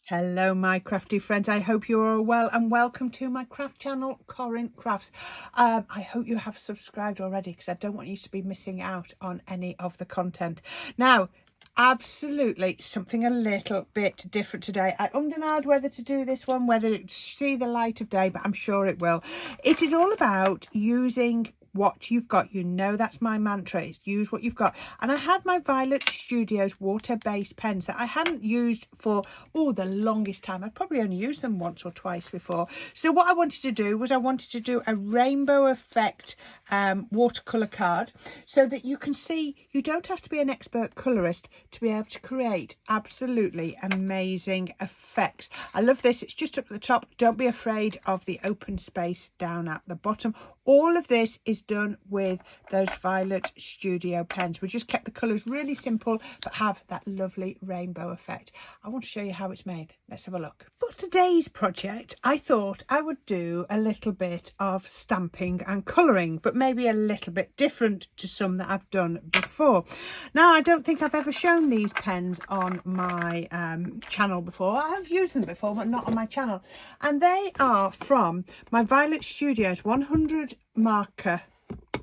Hello my crafty friends, I hope you're all well and welcome to my craft channel, Corrine Crafts. I hope you have subscribed already because I don't want you to be missing out on any of the content. Now, absolutely something a little bit different today. I ummed and ahed whether to do this one, whether it see the light of day, but I'm sure it will. It is all about using what you've got. You know, that's my mantra, is use what you've got. And I had my Violet Studios water-based pens that I hadn't used for the longest time. I've probably only used them once or twice before. So what I wanted to do was I wanted to do a rainbow effect watercolour card, so that you can see you don't have to be an expert colorist to be able to create absolutely amazing effects. I love this. It's just up at the top. Don't be afraid of the open space down at the bottom. All of this is done with those Violet Studio pens. We just kept the colours really simple, but have that lovely rainbow effect. I want to show you how it's made. Let's have a look. For today's project, I thought I would do a little bit of stamping and colouring, but maybe a little bit different to some that I've done before. Now, I don't think I've ever shown these pens on my channel before. I have used them before, but not on my channel. And they are from my Violet Studios 100 marker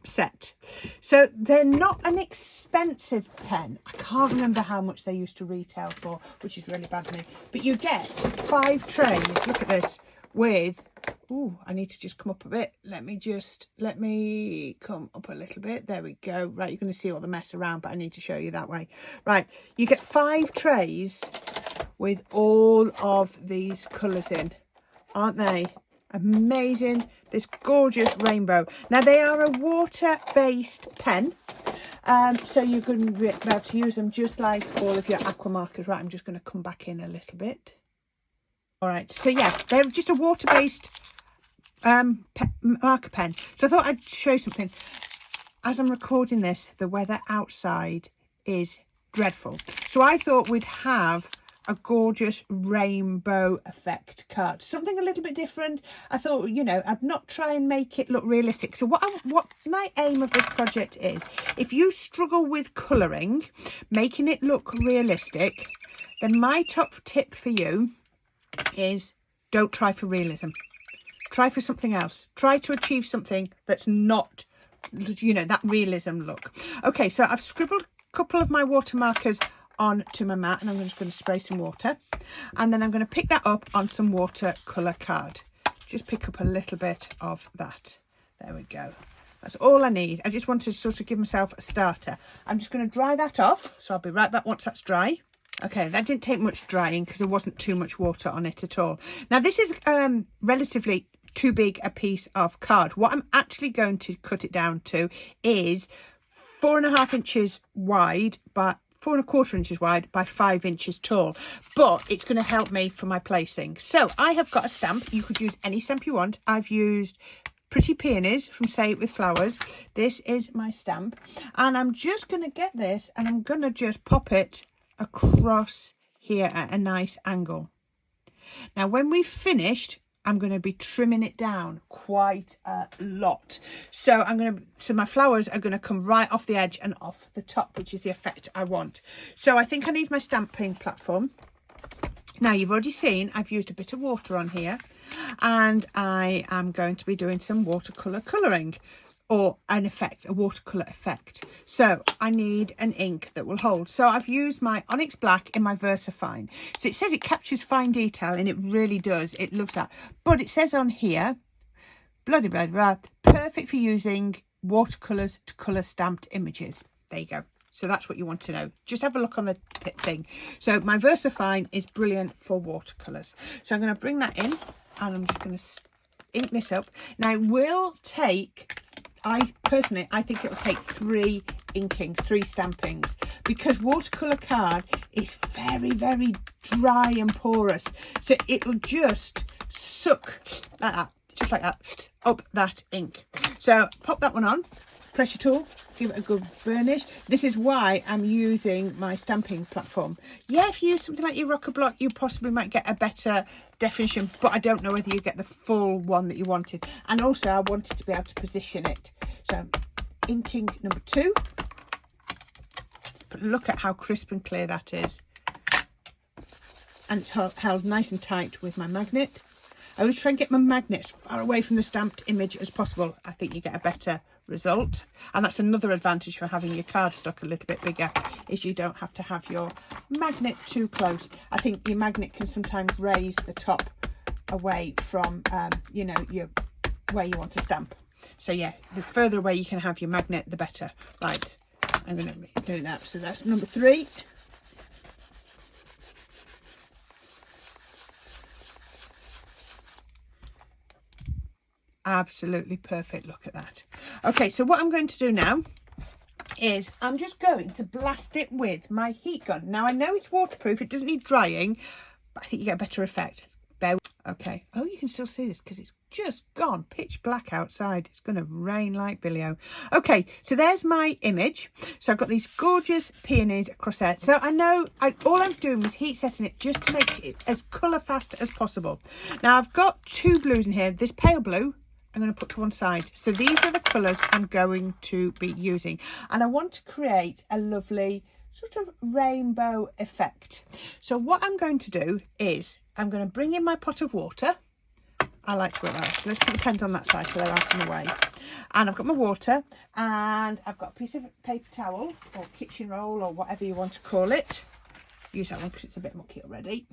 set. So they're not an expensive pen. I can't remember how much they used to retail for, which is really bad of me. But you get 5 trays. Look at this with... Oh, I need to just come up a bit. Let me come up a little bit. There we go. Right, you're going to see all the mess around, but I need to show you that way. Right, you get 5 trays with all of these colours in. Aren't they amazing? This gorgeous rainbow. Now, they are a water-based pen. So you can be able to use them just like all of your aqua markers. Right, I'm just going to come back in a little bit. All right, so yeah, they're just a water-based marker pen. So I thought I'd show you something. As I'm recording this, the weather outside is dreadful. So I thought we'd have a gorgeous rainbow effect card. Something a little bit different. I thought, you know, I'd not try and make it look realistic. So what my aim of this project is, if you struggle with colouring, making it look realistic, then my top tip for you is don't try for realism. Try for something else. Try to achieve something that's not, you know, that realism look. Okay, so I've scribbled a couple of my water markers onto my mat, and I'm just going to spray some water, and then I'm going to pick that up on some watercolour card. Just pick up a little bit of that. There we go. That's all I need. I just want to sort of give myself a starter. I'm just going to dry that off, so I'll be right back once that's dry. Okay, that didn't take much drying because there wasn't too much water on it at all. Now, this is relatively too big a piece of card. What I'm actually going to cut it down to is 4.5 inches wide by 4.25 inches wide by 5 inches tall, but it's going to help me for my placing. So I have got a stamp. You could use any stamp you want. I've used Pretty Peonies from Say It With Flowers. This is my stamp, and I'm just going to get this and I'm going to just pop it across here at a nice angle. Now, when we've finished, I'm going to be trimming it down quite a lot. So my flowers are going to come right off the edge and off the top, which is the effect I want. So I think I need my stamping platform. Now, you've already seen I've used a bit of water on here, and I am going to be doing some watercolour colouring, or an effect, a watercolour effect. So I need an ink that will hold. So I've used my Onyx Black in my VersaFine. So it says it captures fine detail, and it really does. It loves that. But it says on here, bloody blah, blah, perfect for using watercolours to colour stamped images. There you go. So that's what you want to know. Just have a look on the thing. So my VersaFine is brilliant for watercolours. So I'm going to bring that in, and I'm just going to ink this up. Now, it will take... I think it will take 3 inkings, 3 stampings, because watercolour card is very, very dry and porous. So it'll just suck like that, just like that, up that ink. So pop that one on, pressure tool, give it a good burnish. This is why I'm using my stamping platform. Yeah, if you use something like your Rocker Block, you possibly might get a better definition, but I don't know whether you get the full one that you wanted. And also I wanted to be able to position it. So inking number 2, but look at how crisp and clear that is. and it's held nice and tight with my magnet. I always try and get my magnet as far away from the stamped image as possible. I think you get a better result. And that's another advantage for having your cardstock a little bit bigger, is you don't have to have your magnet too close. I think your magnet can sometimes raise the top away from, you know, where you want to stamp. So yeah, the further away you can have your magnet, the better. Right, I'm going to be doing that. So that's number 3. Absolutely perfect. Look at that. Okay, so what I'm going to do now is I'm just going to blast it with my heat gun. Now I know it's waterproof, it doesn't need drying, but I think you get a better effect. Okay. Oh, you can still see this because it's just gone pitch black outside. It's going to rain like Billy-O. Okay, so there's my image. So I've got these gorgeous peonies across there. So I know all I'm doing was heat setting it just to make it as colour fast as possible. Now I've got 2 blues in here. This pale blue I'm going to put to one side. So these are the colours I'm going to be using. And I want to create a lovely sort of rainbow effect. So what I'm going to do is I'm going to bring in my pot of water. I like to work like that. So let's put the pens on that side so they're out in the way. And I've got my water and I've got a piece of paper towel or kitchen roll or whatever you want to call it. Use that one because it's a bit mucky already.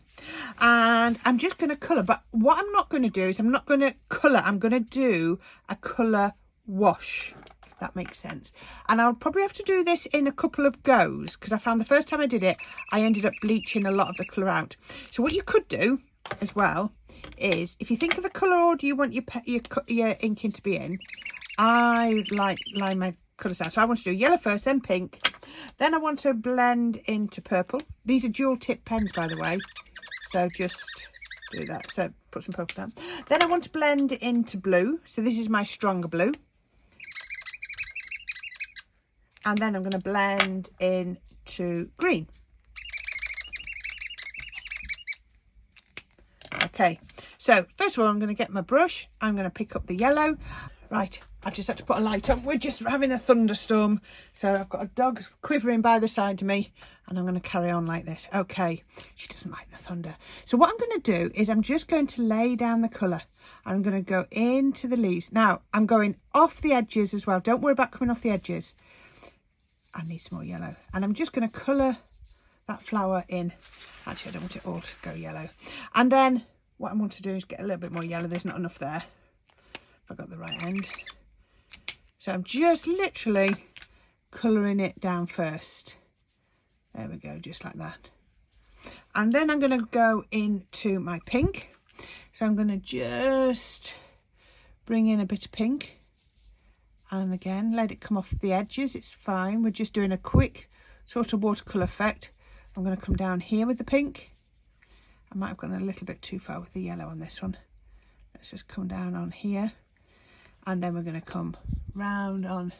And I'm just going to colour. But what I'm not going to do is I'm not going to colour. I'm going to do a colour wash. That makes sense. And I'll probably have to do this in a couple of goes because I found the first time I did it I ended up bleaching a lot of the colour out. So what you could do as well is, if you think of the colour order you want your inking to be in, I like line my colours out. So I want to do yellow first, then pink, then I want to blend into purple. These are dual tip pens, by the way, so just do that. So put some purple down. Then I want to blend into blue, so this is my stronger blue. And then I'm going to blend into green. Okay, so first of all, I'm going to get my brush. I'm going to pick up the yellow. Right, I've just had to put a light on. We're just having a thunderstorm. So I've got a dog quivering by the side of me and I'm going to carry on like this. Okay, she doesn't like the thunder. So what I'm going to do is I'm just going to lay down the colour. I'm going to go into the leaves. Now, I'm going off the edges as well. Don't worry about coming off the edges. I need some more yellow. And I'm just going to colour that flower in. Actually, I don't want it all to go yellow. And then what I want to do is get a little bit more yellow. There's not enough there. If I got the right end. So I'm just literally colouring it down first. There we go, just like that. And then I'm going to go into my pink. So I'm going to just bring in a bit of pink. And again, let it come off the edges. It's fine. We're just doing a quick sort of watercolour effect. I'm going to come down here with the pink. I might have gone a little bit too far with the yellow on this one. Let's just come down on here. And then we're going to come round on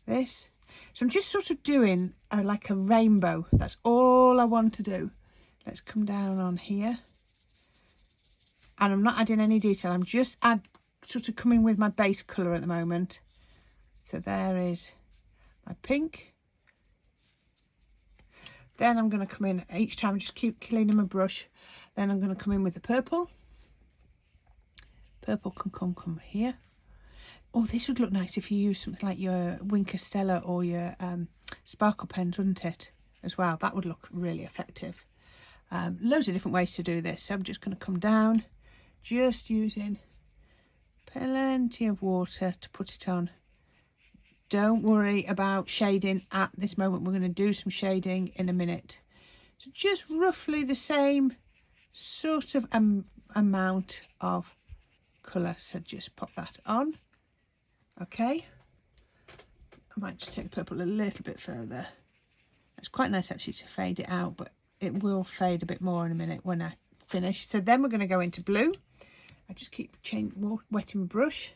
this. So I'm just sort of doing like a rainbow. That's all I want to do. Let's come down on here. And I'm not adding any detail. I'm just sort of coming with my base colour at the moment. So there is my pink. Then I'm going to come in each time, just keep cleaning my brush. Then I'm going to come in with the purple. Purple can come here. Oh, this would look nice if you use something like your Wink Stella or your sparkle pens, wouldn't it? As well, that would look really effective. Loads of different ways to do this. So I'm just going to come down, just using plenty of water to put it on. Don't worry about shading at this moment. We're going to do some shading in a minute. So just roughly the same sort of amount of colour. So just pop that on. Okay. I might just take the purple a little bit further. It's quite nice actually to fade it out, but it will fade a bit more in a minute when I finish. So then we're going to go into blue. I just keep wetting my brush.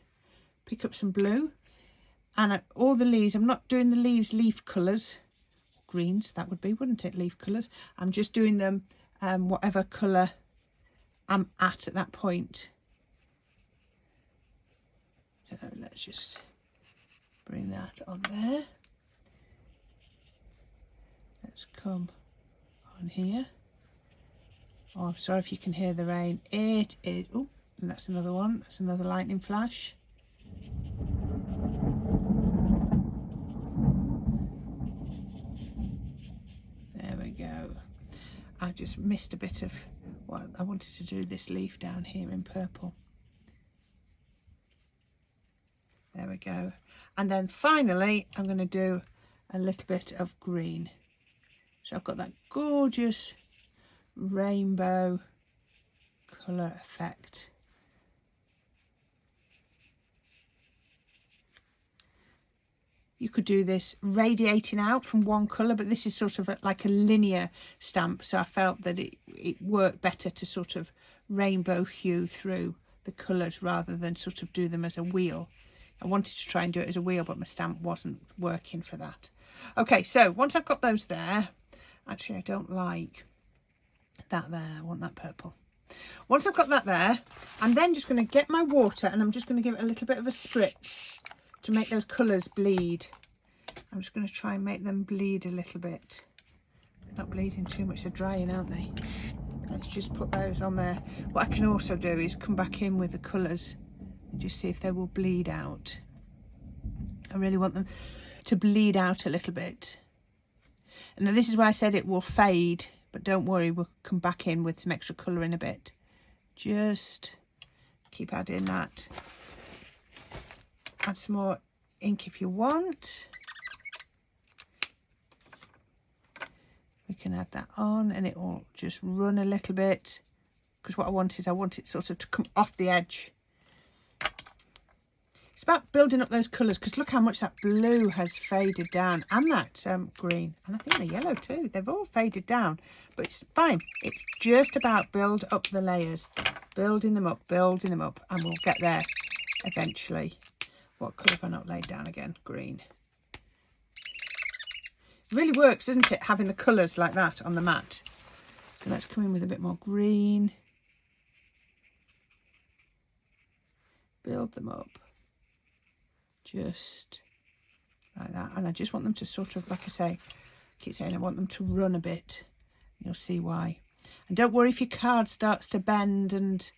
Pick up some blue. And all the leaves, I'm not doing the leaves leaf colours, greens that would be, wouldn't it, leaf colours. I'm just doing them whatever colour I'm at that point. So let's just bring that on there. Let's come on here. Oh, sorry if you can hear the rain. It is, oh, and that's another one. That's another lightning flash. There we go. I just missed a bit of what I wanted to do, this leaf down here in purple. There we go. And then finally, I'm going to do a little bit of green. So I've got that gorgeous rainbow colour effect. You could do this radiating out from one colour, but this is sort of like a linear stamp, so I felt that it worked better to sort of rainbow hue through the colours rather than sort of do them as a wheel. I wanted to try and do it as a wheel, but my stamp wasn't working for that. Okay, so once I've got those there, actually I don't like that there, I want that purple. Once I've got that there, I'm then just going to get my water and I'm just going to give it a little bit of a spritz to make those colours bleed. I'm just going to try and make them bleed a little bit. They're not bleeding too much, they're drying, aren't they? Let's just put those on there. What I can also do is come back in with the colours and just see if they will bleed out. I really want them to bleed out a little bit. And this is why I said it will fade, but don't worry, we'll come back in with some extra colour in a bit. Just keep adding that. Add some more ink if you want. We can add that on and it will just run a little bit, because what I want is I want it sort of to come off the edge. It's about building up those colours, because look how much that blue has faded down, and that green, and I think the yellow too. They've all faded down, but it's fine. It's just about build up the layers, building them up, and we'll get there eventually. What colour have I not laid down again? Green. It really works, doesn't it, having the colours like that on the mat? So let's come in with a bit more green. Build them up. Just like that. And I just want them to sort of, like I say, I keep saying I want them to run a bit. You'll see why. And don't worry if your card starts to bend and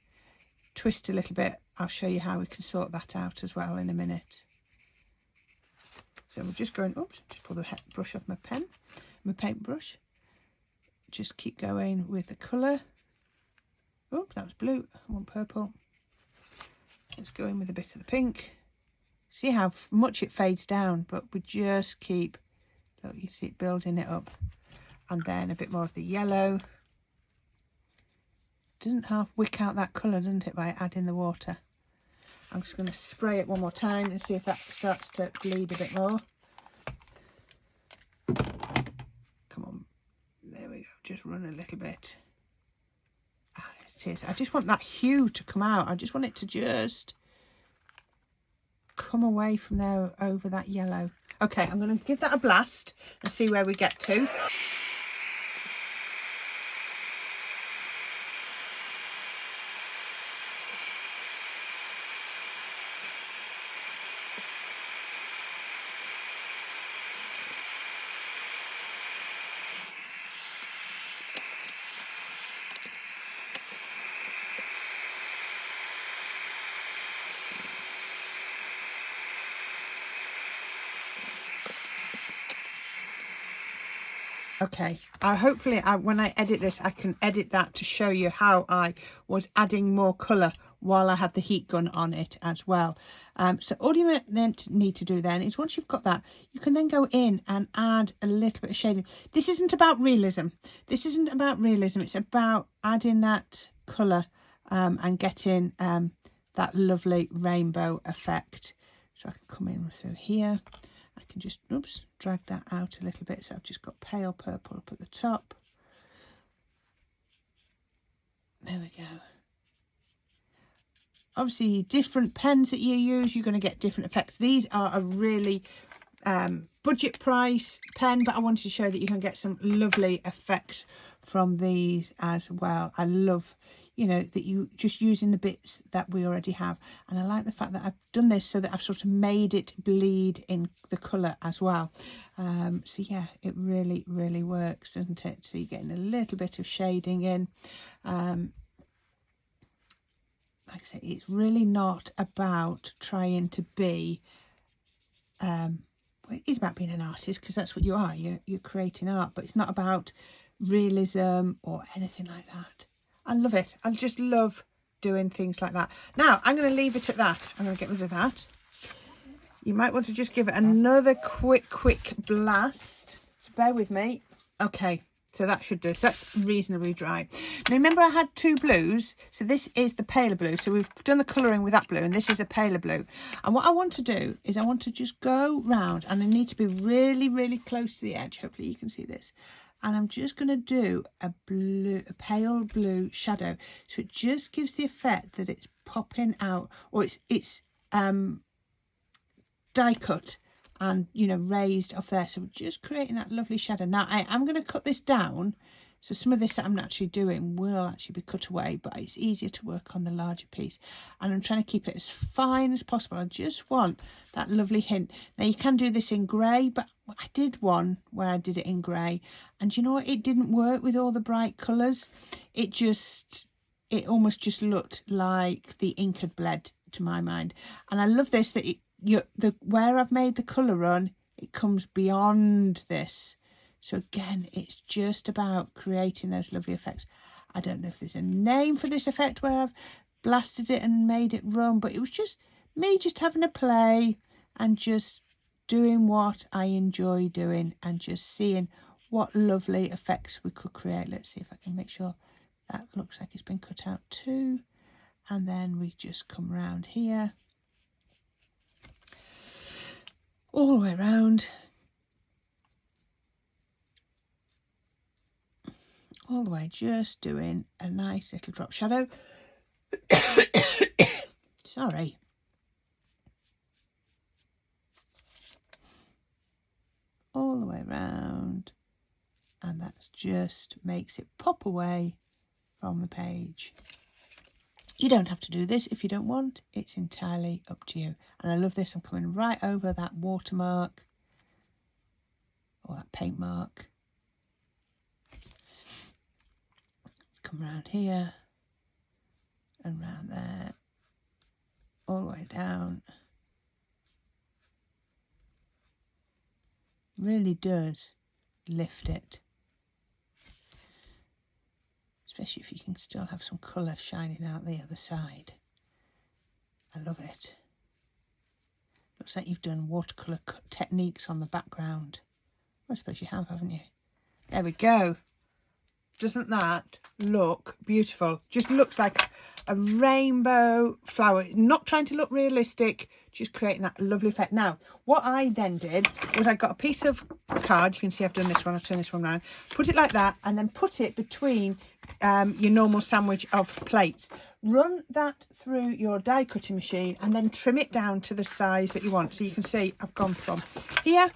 twist a little bit. I'll show you how we can sort that out as well in a minute. So we're just going, oops, just pull the brush off my pen, my paintbrush. Just keep going with the colour. Oh, that was blue. I want purple. Let's go in with a bit of the pink. See how much it fades down, but we just keep, look, you see it building it up. And then a bit more of the yellow. Doesn't half wick out that colour, doesn't it, by adding the water? I'm just going to spray it one more time and see if that starts to bleed a bit more. Come on. There we go. Just run a little bit. Ah, it is. I just want that hue to come out. I just want it to just come away from there over that yellow. Okay, I'm going to give that a blast and see where we get to. Okay, hopefully when I edit this, I can edit that to show you how I was adding more colour while I had the heat gun on it as well. So all you then need to do then is once you've got that, you can then go in and add a little bit of shading. This isn't about realism. This isn't about realism. It's about adding that colour and getting that lovely rainbow effect. So I can come in through here. I can just, oops, drag that out a little bit. So I've just got pale purple up at the top. There we go. Obviously, different pens that you use, you're going to get different effects. These are a really budget price pen, but I wanted to show that you can get some lovely effects from these as well. I love you know, that you just using the bits that we already have. And I like the fact that I've done this so that I've sort of made it bleed in the colour as well. So yeah, it really, really works, doesn't it? So you're getting a little bit of shading in. Like I say, it's really not about trying to be, well, it is about being an artist, because that's what you are. You're creating art, but it's not about realism or anything like that. I love it. I just love doing things like that. Now, I'm going to leave it at that. I'm going to get rid of that. You might want to just give it another quick blast. So bear with me. Okay, so that should do. So that's reasonably dry. Now, remember I had two blues. So this is the paler blue. So we've done the colouring with that blue, and this is a paler blue. And what I want to do is I want to just go round, and I need to be really, really close to the edge. Hopefully you can see this. And I'm just going to do a pale blue shadow, so it just gives the effect that it's popping out, or it's die cut and, you know, raised off there. So we're just creating that lovely shadow. Now I am going to cut this down, so some of this that I'm actually doing will actually be cut away, but it's easier to work on the larger piece. And I'm trying to keep it as fine as possible. I just want that lovely hint. Now you can do this in grey, but I did one where I did it in grey, and you know what, it didn't work with all the bright colours. It almost just looked like the ink had bled, to my mind. And I love this, that where I've made the colour run, it comes beyond this. So again, it's just about creating those lovely effects. I don't know if there's a name for this effect where I've blasted it and made it run, but it was just me just having a play and just doing what I enjoy doing and just seeing what lovely effects we could create. Let's see if I can make sure that looks like it's been cut out too. And then we just come round here, all the way around, all the way, just doing a nice little drop shadow. Sorry. All the way around, and that just makes it pop away from the page. You don't have to do this if you don't want. It's entirely up to you. And I love this. I'm coming right over that watermark or that paint mark. Let's come around here and round there, all the way down. Really does lift it, especially if you can still have some colour shining out the other side. I love it. Looks like you've done watercolour techniques on the background. Well, I suppose you have, haven't you? There we go. Doesn't that look beautiful? Just looks like a rainbow flower. Not trying to look realistic, just creating that lovely effect. Now, what I then did was I got a piece of card. You can see I've done this one. I'll turn this one around. Put it like that, and then put it between your normal sandwich of plates. Run that through your die cutting machine, and then trim it down to the size that you want. So you can see I've gone from here.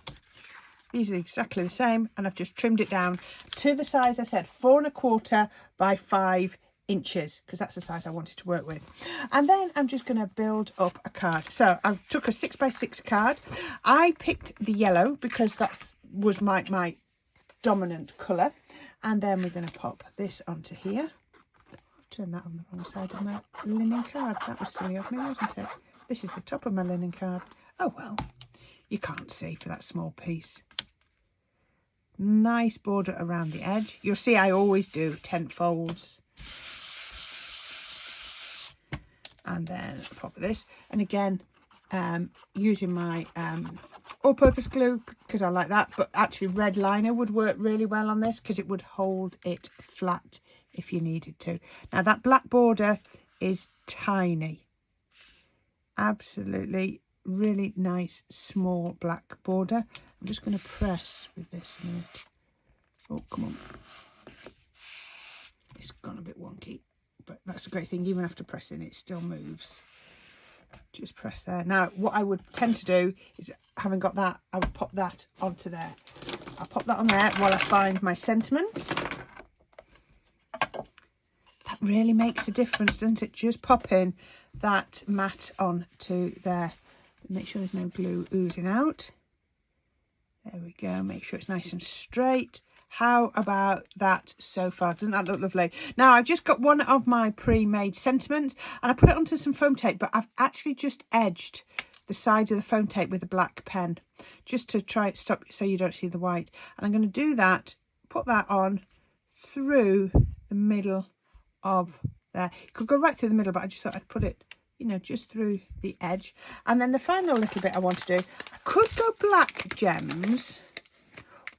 These are exactly the same, and I've just trimmed it down to the size I said, 4 1/4 by 5 inches, because that's the size I wanted to work with. And then I'm just going to build up a card. So I took a 6 by 6 card. I picked the yellow because that was my dominant colour. And then we're going to pop this onto here. Turn that on the wrong side of my linen card. That was silly of me, wasn't it? This is the top of my linen card. Oh well, you can't see for that small piece. Nice border around the edge. You'll see I always do tent folds. And then pop this. And again, using my all-purpose glue because I like that. But actually red liner would work really well on this because it would hold it flat if you needed to. Now that black border is tiny. Absolutely really nice small black border. I'm just going to press with this a minute. Oh, come on. It's gone a bit wonky, but that's a great thing. Even after pressing, it still moves. Just press there. Now, what I would tend to do is, having got that, I would pop that onto there. I'll pop that on there while I find my sentiment. That really makes a difference, doesn't it? Just popping that mat on to there. Make sure there's no glue oozing out. There we go. Make sure it's nice and straight. How about that so far? Doesn't that look lovely? Now, I've just got one of my pre-made sentiments and I put it onto some foam tape, but I've actually just edged the sides of the foam tape with a black pen just to try and stop so you don't see the white. And I'm going to do that, put that on through the middle of there. You could go right through the middle, but I just thought I'd put it, you know, just through the edge. And then the final little bit I want to do, I could go black gems,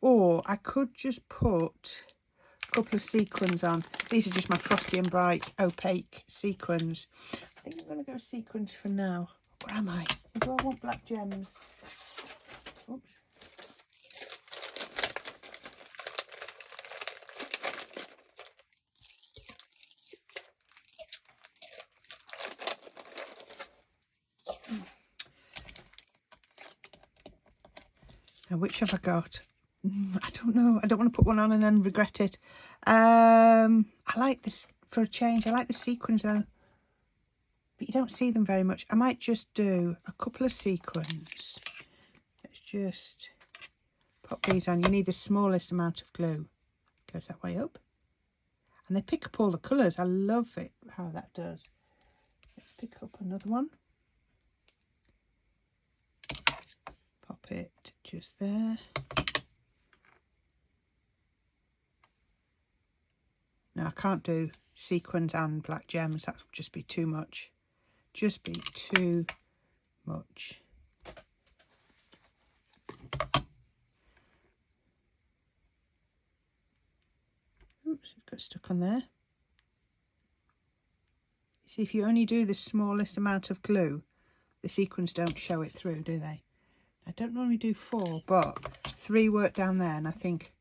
or I could just put a couple of sequins on. These are just my Frosty and Bright opaque sequins. I think I'm going to go sequins for now. Where am I? Do I want black gems? Oops. Now, which have I got? I don't know. I don't want to put one on and then regret it. I like this for a change. I like the sequins though. But you don't see them very much. I might just do a couple of sequins. Let's just pop these on. You need the smallest amount of glue. Goes that way up. And they pick up all the colours. I love it how that does. Let's pick up another one. Pop it just there. Now I can't do sequins and black gems. That would just be too much. Just be too much. Oops, it got stuck on there. See, if you only do the smallest amount of glue, the sequins don't show it through, do they? I don't normally do 4, but 3 work down there, and I think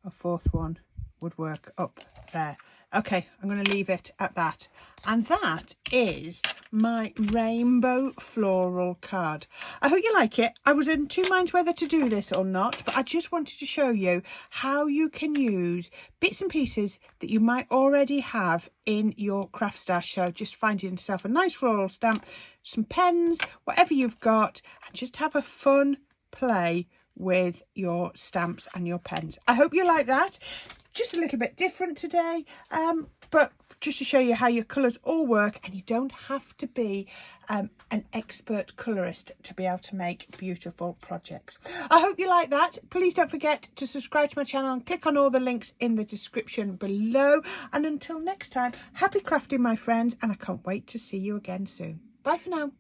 a 4th one would work up there. Okay, I'm going to leave it at that. And that is my rainbow floral card. I hope you like it. I was in 2 minds whether to do this or not, but I just wanted to show you how you can use bits and pieces that you might already have in your craft stash. So just find yourself a nice floral stamp, some pens, whatever you've got, and just have a fun play with your stamps and your pens. I hope you like that. Just a little bit different today, but just to show you how your colours all work, and you don't have to be an expert colourist to be able to make beautiful projects. I hope you like that. Please don't forget to subscribe to my channel and click on all the links in the description below. And until next time, happy crafting, my friends, and I can't wait to see you again soon. Bye for now.